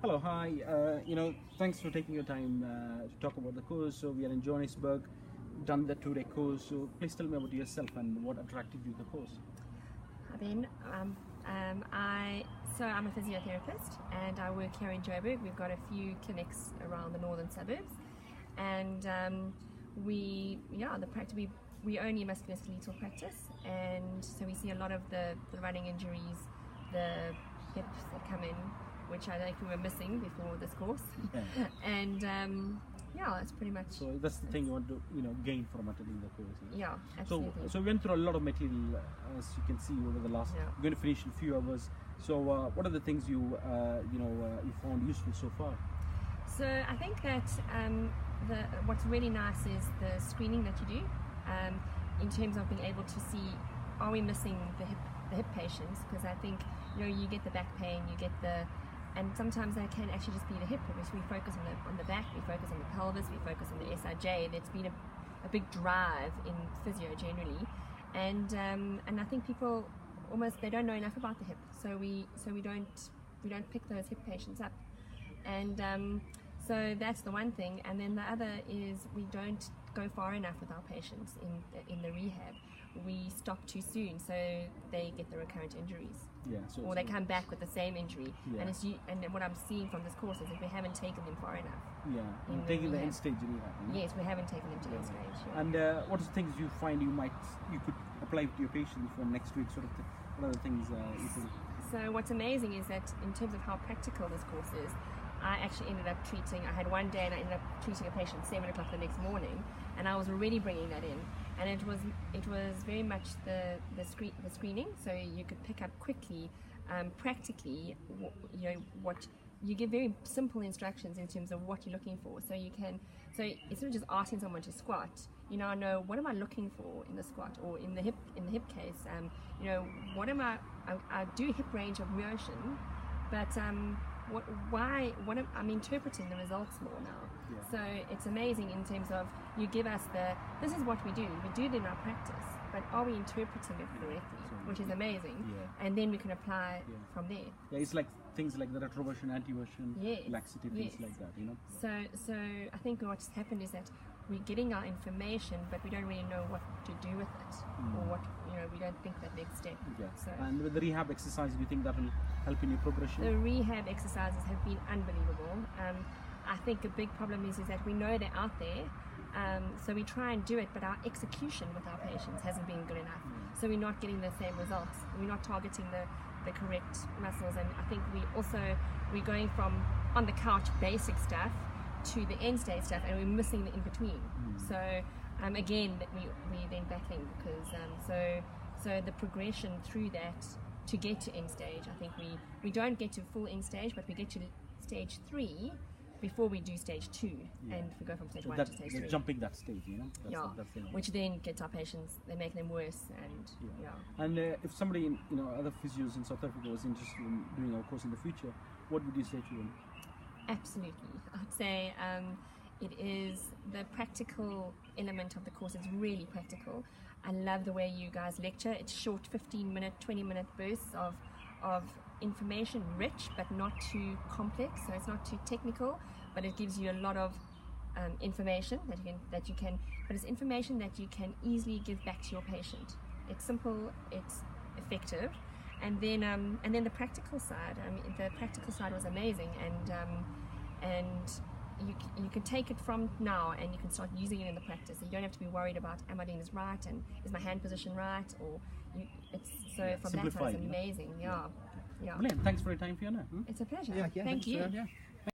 Hello, hi. Thanks for taking your time to talk about the course. So we are in Johannesburg, done the 2-day course. So please tell me about yourself and what attracted you to the course. Hi Ben. I'm a physiotherapist and I work here in Joburg. We've got a few clinics around the northern suburbs, and we only musculoskeletal practice, and so we see a lot of the running injuries, the hips that come in, which I think we were missing before this course. Yeah. And that's pretty much. So that's the thing you want to gain from attending the course. Yeah, absolutely. So we went through a lot of material, as you can see over the last. Yeah. We're going to finish in a few hours. So what are the things you found useful so far? So I think that what's really nice is the screening that you do, in terms of being able to see, are we missing the hip patients? Because I think you get the back pain, and sometimes that can actually just be the hip, because we focus on the back, we focus on the pelvis, we focus on the SIJ. There's been a big drive in physio generally, and I think people they don't know enough about the hip, so we don't pick those hip patients up, and so that's the one thing. And then the other is we don't go far enough with our patients in the rehab. We stop too soon, so they get the recurrent injuries. Yeah. Or they come back with the same injury. Yeah. And what I'm seeing from this course is that we haven't taken them far enough. Yeah. Taking the end stage rehab. Yes, we haven't taken them to the end stage. Yeah. And what are the things you find you could apply to your patients for next week? What are the things you think? So what's amazing is that in terms of how practical this course is, I actually ended up I had one day and I ended up treating a patient 7 o'clock the next morning, and I was already bringing that in. And it was very much the screening, so you could pick up quickly, practically, what you give very simple instructions in terms of what you're looking for. So instead of just asking someone to squat, I know what am I looking for in the squat, or in the hip case, what am I do hip range of motion, but I'm interpreting the results more now. Yeah. So it's amazing in terms of you give us this is what we do it in our practice, but are we interpreting it correctly, which is amazing. Yeah. And then we can apply from there. Yeah, it's like things like the retroversion, antiversion, yes. laxity, things like that, So I think what's happened is that we're getting our information, but we don't really know what to do with it, or what we don't think that next step. Yeah. So, and with the rehab exercise, do you think that will help in your progression? The rehab exercises have been unbelievable. I think a big problem is that we know they're out there, so we try and do it, but our execution with our patients hasn't been good enough. So we're not getting the same results. We're not targeting the correct muscles, and I think we're going from on the couch basic stuff to the end stage stuff, and we're missing the in between. So again, we then battling, because so the progression through that to get to end stage, I think we don't get to full end stage, but we get to stage 3 before we do stage 2, and we go from stage 1 to stage 3. Jumping that stage, that's which then gets our patients, they make them worse, and And if somebody, other physios in South Africa was interested in doing our course in the future, what would you say to them? Absolutely, I'd say it is the practical element of the course. It's really practical. I love the way you guys lecture. It's short, 15-minute, 20-minute bursts of information, rich but not too complex, so it's not too technical, but it gives you a lot of information that you can but it's information that you can easily give back to your patient. It's simple, it's effective, and then the practical side. The practical side was amazing, and you can take it from now and you can start using it in the practice. You don't have to be worried about, am I doing this right, and is my hand position right, or from that side it's amazing. Yeah. Brilliant. Thanks for your time, Fiona. It's a pleasure. Yeah, Thank you. Yeah.